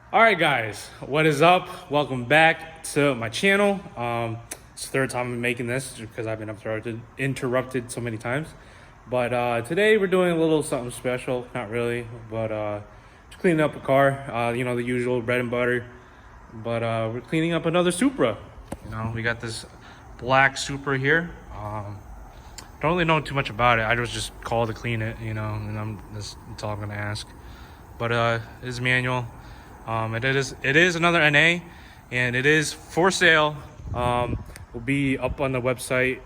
All right, guys, what is up? Welcome back to my channel. It's the third time I'm making this because I've been interrupted so many times. But today we're doing a little something special. Not really, but just cleaning up a car. You know, the usual bread and butter. But we're cleaning up another Supra. You know, we got this black Supra here. Don't really know too much about it. I was just called to clean it, you know, and that's all I'm gonna ask. But it's manual. It is another NA, and it is for sale. Will be up on the website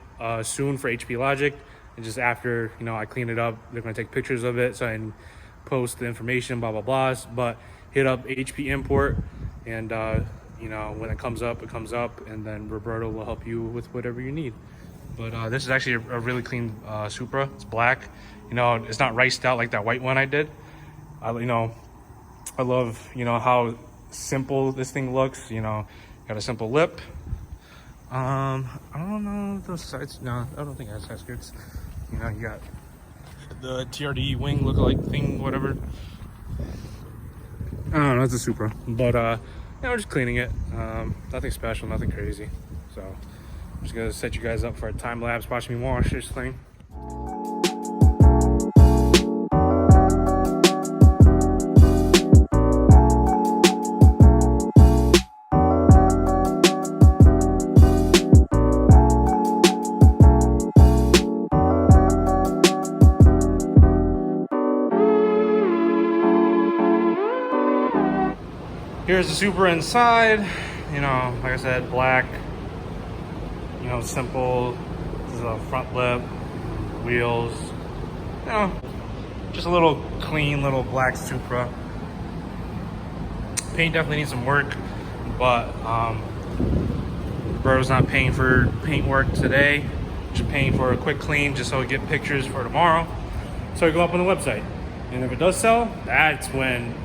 soon for HP Logic, and just after I clean it up, they're gonna take pictures of it so I can post the information, blah blah blahs. But hit up HP Import, and when it comes up, and then Roberto will help you with whatever you need. But this is actually a really clean Supra. It's black. It's not riced out like that white one I did. I love, how simple this thing looks. Got a simple lip. I don't know those sides. No, I don't think it has side skirts. You got the TRD wing look-alike thing, whatever. I don't know, it's a Supra. But, we're just cleaning it. Nothing special, nothing crazy. So, I'm just gonna set you guys up for a time lapse. Watch me wash this thing. Here's the Supra inside, like I said, black, simple. This is a front lip, wheels, just a little clean little black Supra. Paint definitely needs some work, but Roberto's not paying for paint work today, just paying for a quick clean just so we get pictures for tomorrow. So we go up on the website, and if it does sell, that's when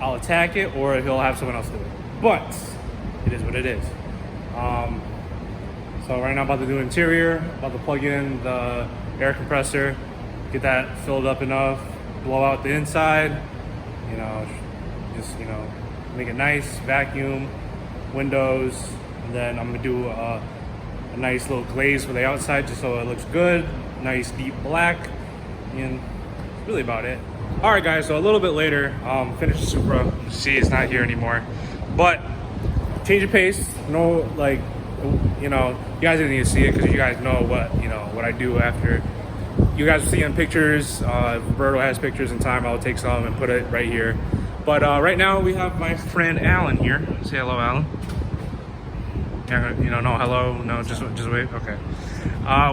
I'll attack it, or he'll have someone else do it. But it is what it is. So right now I'm about to do interior, about to plug in the air compressor, get that filled up enough, blow out the inside, just make it nice, vacuum, windows, and then I'm gonna do a nice little glaze for the outside just so it looks good, nice deep black, and that's really about it. All right, guys, so a little bit later, finished the Supra. See, it's not here anymore, but change of pace. You guys didn't need to see it because you guys know what I do after. You guys will see in pictures. If Roberto has pictures in time, I'll take some and put it right here. But right now we have my friend Alan here. Say hello, Alan. No hello, no, just wait. Okay.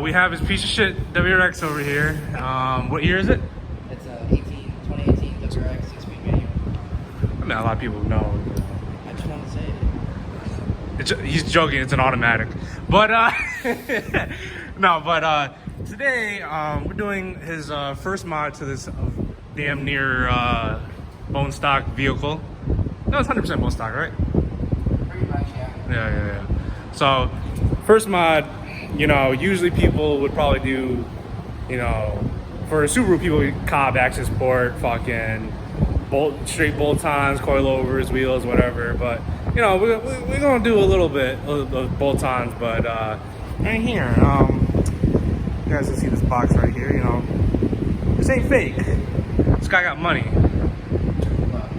We have his piece of shit WRX over here. What year is it? It's 2018 WRX 6-speed manual. I mean, a lot of people know. I just want to say it. He's joking, it's an automatic. But, no, but today we're doing his first mod to this damn near bone stock vehicle. No, it's 100% bone stock, right? Pretty much, yeah. Yeah. So, first mod, usually people would probably do, for a Subaru, people Cobb access port, fucking straight bolt-ons, coilovers, wheels, whatever. But we're gonna do a little bit of bolt-ons. But right here, you guys can see this box right here. This ain't fake. This guy got money.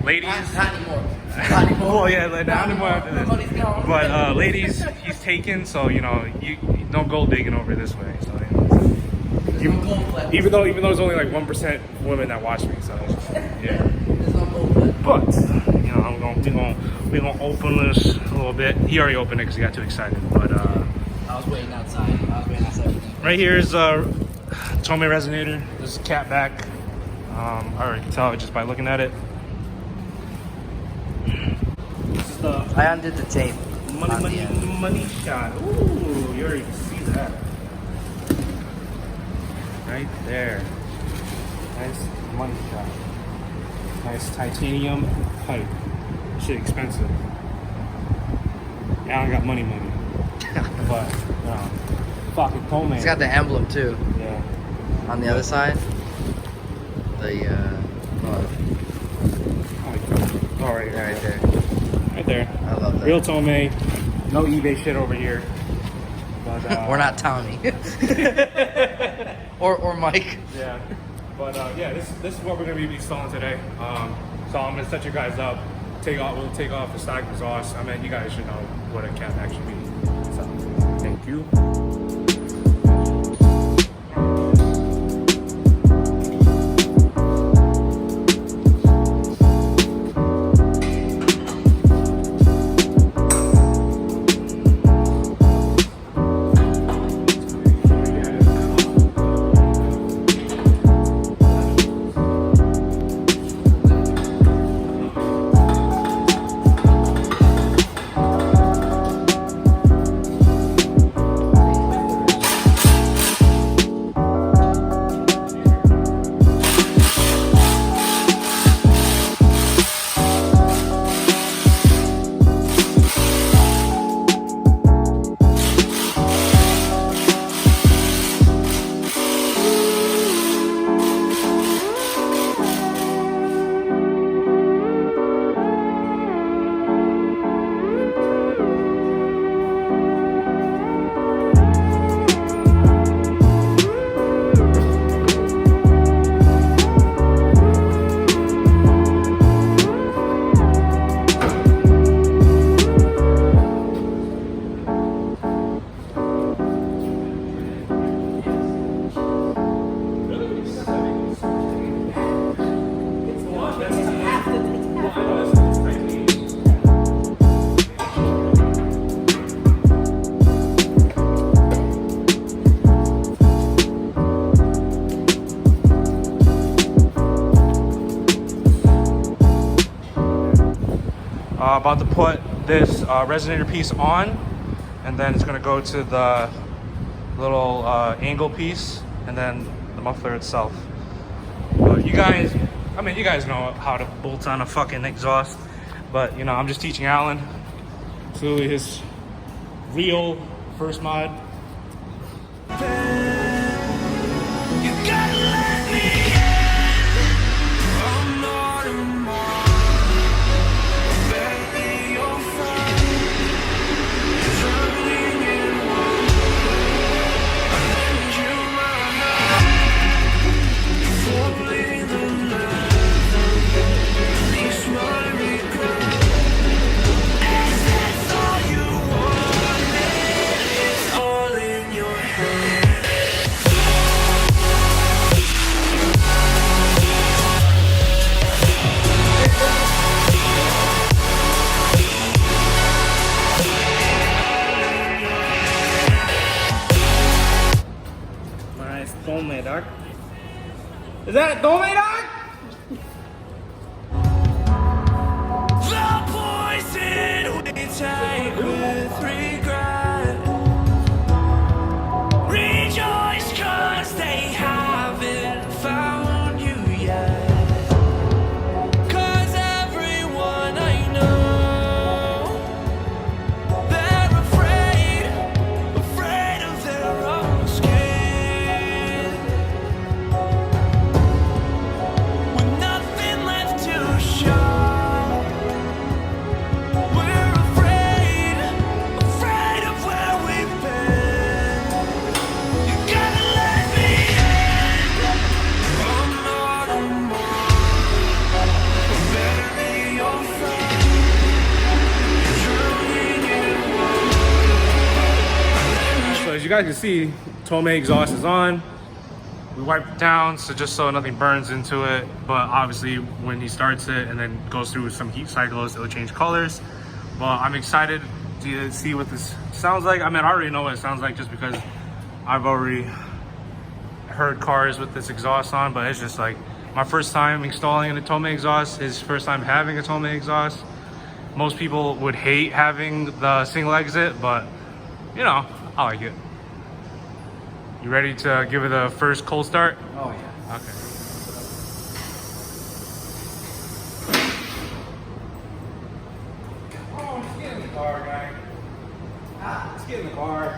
Ladies, not anymore. Not anymore. Well, yeah, not anymore after this. Money's gone. But ladies, he's taken, so you no gold digging over this way. So even though there's only like 1% women that watch me, so yeah. But we're gonna open this a little bit. He already opened it because he got too excited. But I was waiting outside. Right here is Tomei resonator. This is cat back. I already can tell it just by looking at it. I undid the tape. Money shot. Ooh, you already see that. Right there. Nice money shot. Nice titanium pipe. Shit expensive. I don't got money. But, fucking Tomei. It's got the emblem too. Yeah. On the other side. The Oh, right there. there. I love that. Real Tomei. No eBay shit over here. But, We're not Tommy. or Mike. Yeah. But yeah, this is what we're gonna be installing today. So I'm gonna set you guys up. We'll take off the stock exhaust. I mean, you guys should know what a cab actually means. So, thank you. About to put this resonator piece on, and then it's going to go to the little angle piece, and then the muffler itself. But you guys know how to bolt on a fucking exhaust, but you know, I'm just teaching Alan. It's literally his real first mod. Tomei, dog. Is that a Tomei, dog? The poison we take with regret. Rejoice 'cause they haven't found you yet. 'Cause everyone I know, they're afraid of their own skin. As you guys can see, Tomei exhaust is on. We wiped it down just so nothing burns into it, but obviously when he starts it and then goes through some heat cycles, it'll change colors. But I'm excited to see what this sounds like. I mean, I already know what it sounds like just because I've already heard cars with this exhaust on, but it's just like my first time installing a Tomei exhaust, his first time having a Tomei exhaust. Most people would hate having the single exit, but you know, I like it. You ready to give it a first cold start? Oh yeah. Okay. Oh, let's get in the car, guy. Let's get in the car.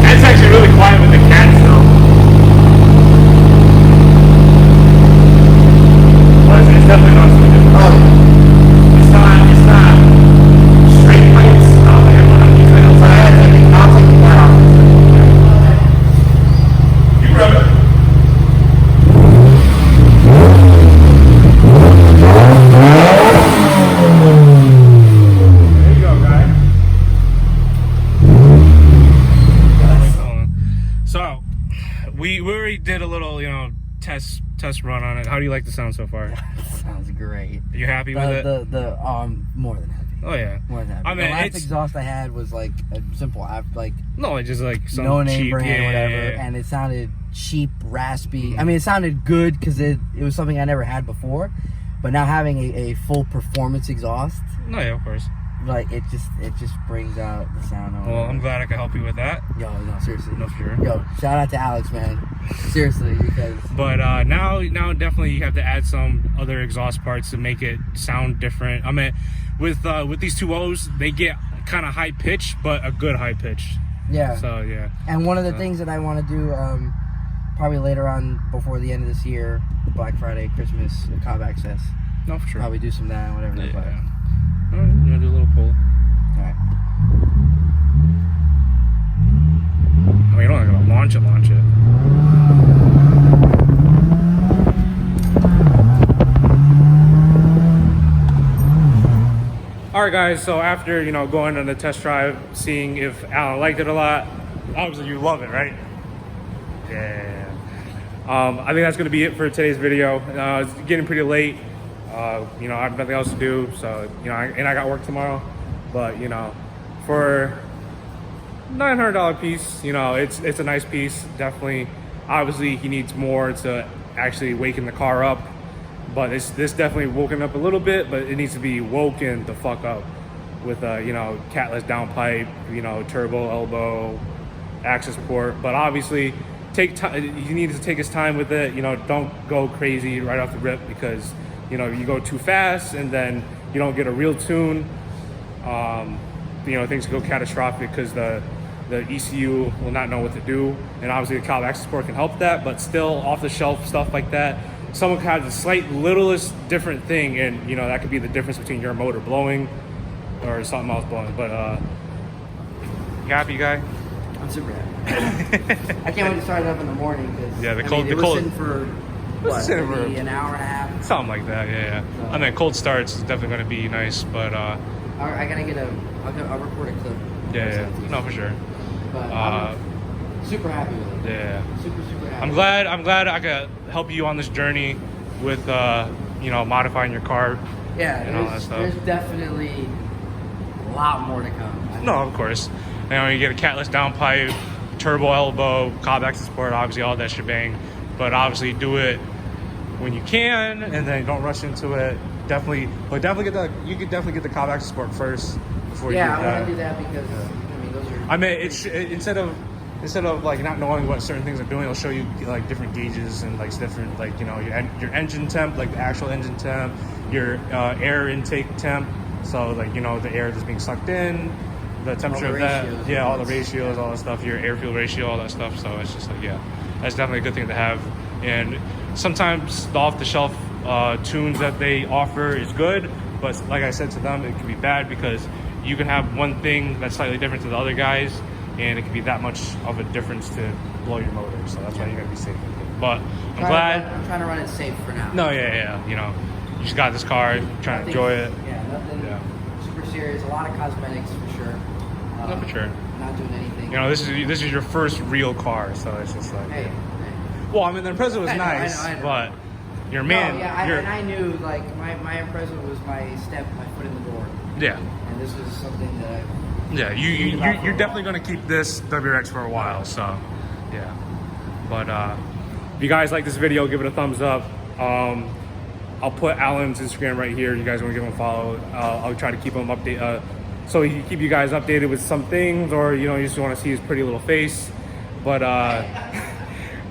That's actually really quiet with the cats, though. we already did a little, test run on it. How do you like the sound so far? Sounds great. You happy with it? More than happy. Oh yeah. More than happy. I mean, the last it's exhaust I had was like a simple, no, it's just like some no name cheap, brand, whatever, yeah. and it sounded cheap, raspy. I mean, it sounded good because it was something I never had before. But now having a full performance exhaust, No, yeah, of course. like it just brings out the sound. Well, I'm glad I could help you with that. Yo, no, seriously. No, for sure. Yo, shout out to Alex, man. Seriously, because. But now definitely you have to add some other exhaust parts to make it sound different. I mean, with these 2.0s, they get kind of high pitch, but a good high pitch. Yeah. So yeah. And one of the things that I want to do, probably later on before the end of this year, Black Friday, Christmas, Cobb Access. No, for sure. Probably do some of that, whatever. Yeah. But, All right, you wanna do a little pull? all right. I mean, you don't gotta launch it. All right, guys. So after going on the test drive, seeing if Alan liked it a lot, obviously you love it, right? Yeah. I think that's gonna be it for today's video. It's getting pretty late. I have nothing else to do, so I got work tomorrow. But for $900 piece, it's a nice piece. Definitely, obviously, he needs more to actually waken the car up. But this definitely woken up a little bit, but it needs to be woken the fuck up with catless downpipe, turbo elbow, access port. But obviously, take time. He needs to take his time with it. Don't go crazy right off the rip because you go too fast and then you don't get a real tune. Things go catastrophic because the ECU will not know what to do, and obviously the Cobb access port can help that. But still, off the shelf stuff like that, someone could have the slight littlest different thing, and that could be the difference between your motor blowing or something else blowing. But you happy, guy? I'm super happy. I can't wait to start it up in the morning because Yeah, the it cold- was sitting for what, sitting for- maybe an hour and a half. Something like that, yeah. So- I mean, cold starts is definitely going to be nice, but I gotta get I'll record a clip. yeah, no, for sure. But I'm super happy with it. Yeah. Super happy. I'm glad I could help you on this journey with modifying your car. Yeah, and all that stuff. there's definitely a lot more to come. No, of course. You get a catless downpipe, turbo elbow, Cobb access port, obviously all that shebang. But obviously do it when you can, and then don't rush into it. You could definitely get the Cobb access port first before you do that. Yeah, I want to do that because those are. I mean, instead of like not knowing what certain things are doing, it'll show you like different gauges and like different your engine temp, like the actual engine temp, your air intake temp. So like the air that's being sucked in, the temperature of that, all the ratios, all that stuff, your air fuel ratio, all that stuff. So it's just like that's definitely a good thing to have. And sometimes the off the shelf tunes that they offer is good, but like I said to them, it can be bad because you can have one thing that's slightly different to the other guys, and it can be that much of a difference to blow your motor. So that's why you gotta be safe with it. But I'm glad. I'm trying to run it safe for now. No, yeah. You just got this car, trying to enjoy it. Yeah, nothing super serious. A lot of cosmetics for sure. No, for sure. Not doing anything. This is your first real car, so it's just like. Hey. Well, I mean, the Impreza was I know, nice, I know. but your man. No, and I knew like my Impreza was my foot in the door. Yeah. And this was something that Yeah, you're definitely going to keep this WRX for a while, so yeah. But if you guys like this video, give it a thumbs up. I'll put Alan's Instagram right here. You guys want to give him a follow. I'll try to keep him updated, so he can keep you guys updated with some things, or you just want to see his pretty little face. But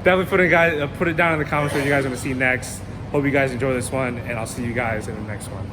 definitely put it down in the comments what you guys want to see next. Hope you guys enjoy this one, and I'll see you guys in the next one.